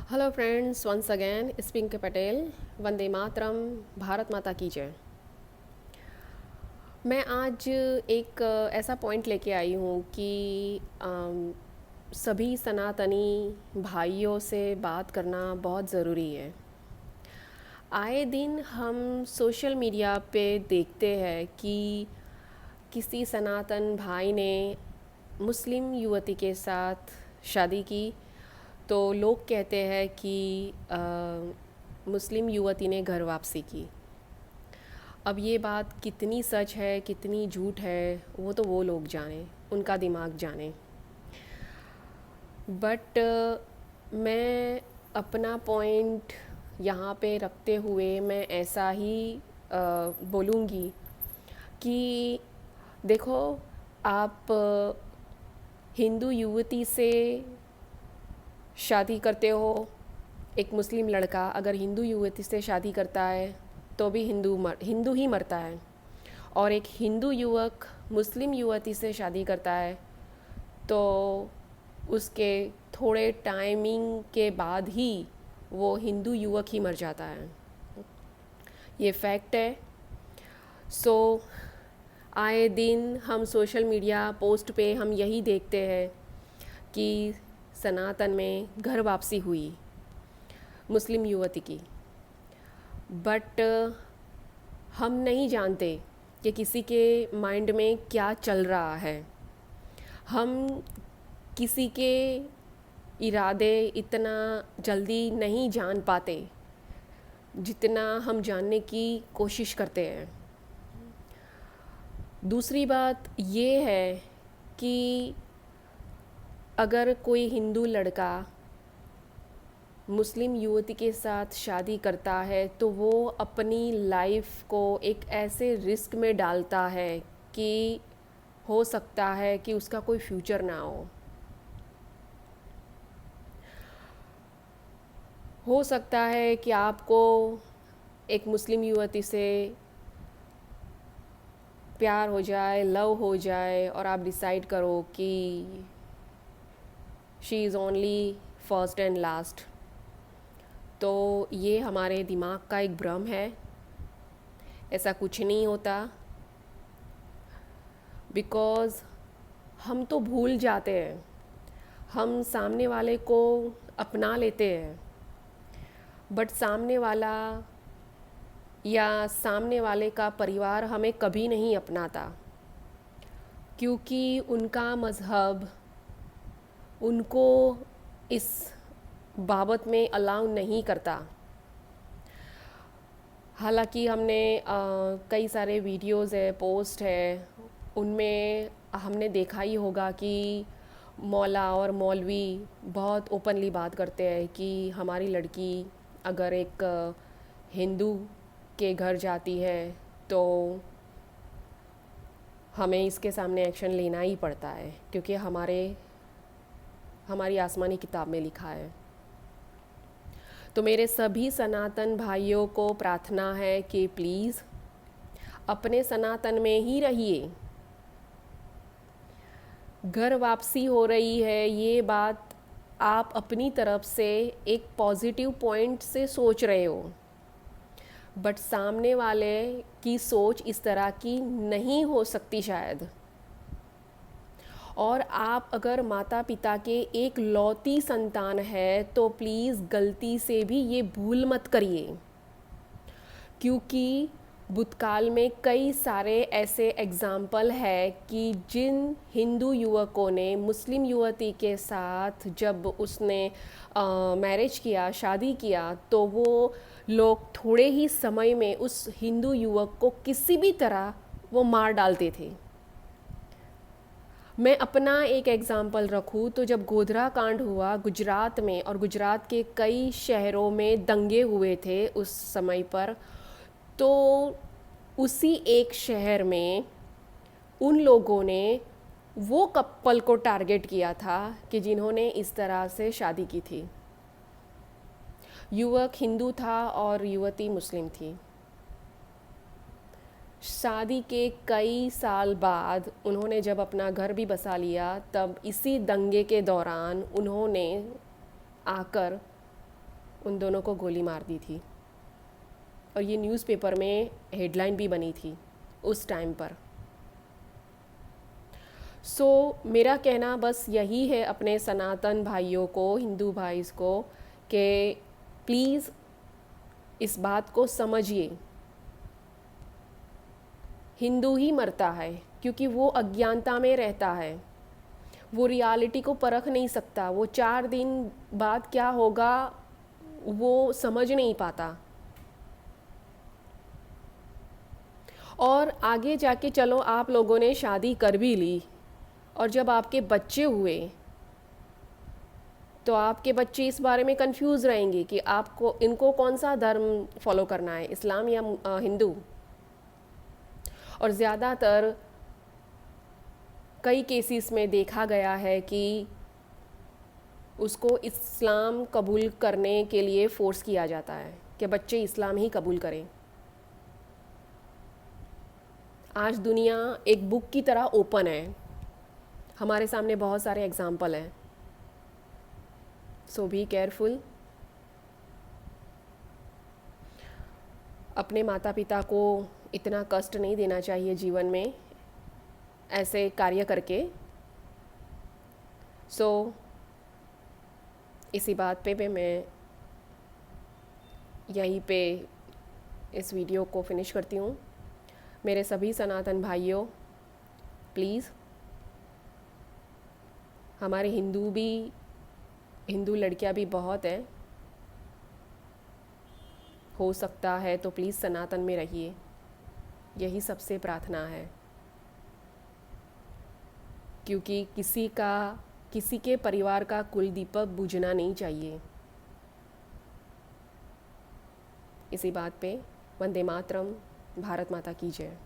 Hello friends, once again स्पिंक पटेल। वंदे मातरम। भारत माता की जय। मैं आज एक ऐसा पॉइंट लेके आई हूँ कि सभी सनातनी भाइयों से बात करना बहुत ज़रूरी है। आए दिन हम सोशल मीडिया पे देखते हैं कि किसी सनातन भाई ने मुस्लिम युवती के साथ शादी की, तो लोग कहते हैं कि मुस्लिम युवती ने घर वापसी की। अब ये बात कितनी सच है कितनी झूठ है वो तो वो लोग जाने, उनका दिमाग जाने। बट मैं अपना पॉइंट यहाँ पे रखते हुए मैं ऐसा ही बोलूँगी कि देखो, आप हिंदू युवती से शादी करते हो। एक मुस्लिम लड़का अगर हिंदू युवती से शादी करता है तो भी हिंदू ही मरता है, और एक हिंदू युवक मुस्लिम युवती से शादी करता है तो उसके थोड़े टाइमिंग के बाद ही वो हिंदू युवक ही मर जाता है। ये फैक्ट है। सो आए दिन हम सोशल मीडिया पोस्ट पे हम यही देखते हैं कि सनातन में घर वापसी हुई मुस्लिम युवती की। बट हम नहीं जानते कि किसी के माइंड में क्या चल रहा है। हम किसी के इरादे इतना जल्दी नहीं जान पाते जितना हम जानने की कोशिश करते हैं। दूसरी बात ये है कि अगर कोई हिंदू लड़का मुस्लिम युवती के साथ शादी करता है तो वो अपनी लाइफ को एक ऐसे रिस्क में डालता है कि हो सकता है कि उसका कोई फ्यूचर ना हो सकता है कि आपको एक मुस्लिम युवती से प्यार हो जाए, लव हो जाए, और आप डिसाइड करो कि she is only first and last. तो ये हमारे दिमाग का एक भ्रम है। ऐसा कुछ नहीं होता, बिकॉज़ हम तो भूल जाते हैं। हम सामने वाले को अपना लेते हैं, बट सामने वाला या सामने वाले का परिवार हमें कभी नहीं अपनाता, क्योंकि उनका मज़हब उनको इस बाबत में अलाउ नहीं करता। हालांकि हमने कई सारे वीडियोज़ है, पोस्ट है, उनमें हमने देखा ही होगा कि मौला और मौलवी बहुत ओपनली बात करते हैं कि हमारी लड़की अगर एक हिंदू के घर जाती है तो हमें इसके सामने एक्शन लेना ही पड़ता है, क्योंकि हमारी आसमानी किताब में लिखा है। तो मेरे सभी सनातन भाइयों को प्रार्थना है कि प्लीज़ अपने सनातन में ही रहिए। घर वापसी हो रही है, ये बात आप अपनी तरफ से एक पॉजिटिव पॉइंट से सोच रहे हो, बट सामने वाले की सोच इस तरह की नहीं हो सकती शायद। और आप अगर माता पिता के एक लौती संतान है तो प्लीज़ गलती से भी ये भूल मत करिए, क्योंकि भूतकाल में कई सारे ऐसे एग्ज़ाम्पल है कि जिन हिंदू युवकों ने मुस्लिम युवती के साथ जब उसने मैरिज किया, शादी किया, तो वो लोग थोड़े ही समय में उस हिंदू युवक को किसी भी तरह वो मार डालते थे। मैं अपना एक एग्ज़ाम्पल रखूँ तो जब गोधरा कांड हुआ गुजरात में, और गुजरात के कई शहरों में दंगे हुए थे उस समय पर, तो उसी एक शहर में उन लोगों ने वो कपल को टारगेट किया था कि जिन्होंने इस तरह से शादी की थी। युवक हिंदू था और युवती मुस्लिम थी। शादी के कई साल बाद उन्होंने जब अपना घर भी बसा लिया, तब इसी दंगे के दौरान उन्होंने आकर उन दोनों को गोली मार दी थी, और ये न्यूज़पेपर में हेडलाइन भी बनी थी उस टाइम पर। मेरा कहना बस यही है अपने सनातन भाइयों को, हिंदू भाई को, कि प्लीज़ इस बात को समझिए, हिंदू ही मरता है क्योंकि वो अज्ञानता में रहता है, वो रियलिटी को परख नहीं सकता, वो 4 दिन बाद क्या होगा वो समझ नहीं पाता। और आगे जाके चलो आप लोगों ने शादी कर भी ली, और जब आपके बच्चे हुए तो आपके बच्चे इस बारे में कंफ्यूज रहेंगे कि आपको इनको कौन सा धर्म फॉलो करना है, इस्लाम या हिंदू। और ज़्यादातर कई केसेस में देखा गया है कि उसको इस्लाम कबूल करने के लिए फ़ोर्स किया जाता है कि बच्चे इस्लाम ही कबूल करें। आज दुनिया एक बुक की तरह ओपन है, हमारे सामने बहुत सारे एग्जाम्पल हैं। सो बी केयरफुल। अपने माता पिता को इतना कष्ट नहीं देना चाहिए जीवन में ऐसे कार्य करके। इसी बात पे मैं यहीं पे इस वीडियो को फिनिश करती हूँ। मेरे सभी सनातन भाइयों, प्लीज़, हमारे हिंदू लड़कियां भी बहुत हैं, हो सकता है तो प्लीज़ सनातन में रहिए, यही सबसे प्रार्थना है। क्योंकि किसी के परिवार का कुल दीपक बुझना नहीं चाहिए। इसी बात पे वंदे मातरम, भारत माता की जय।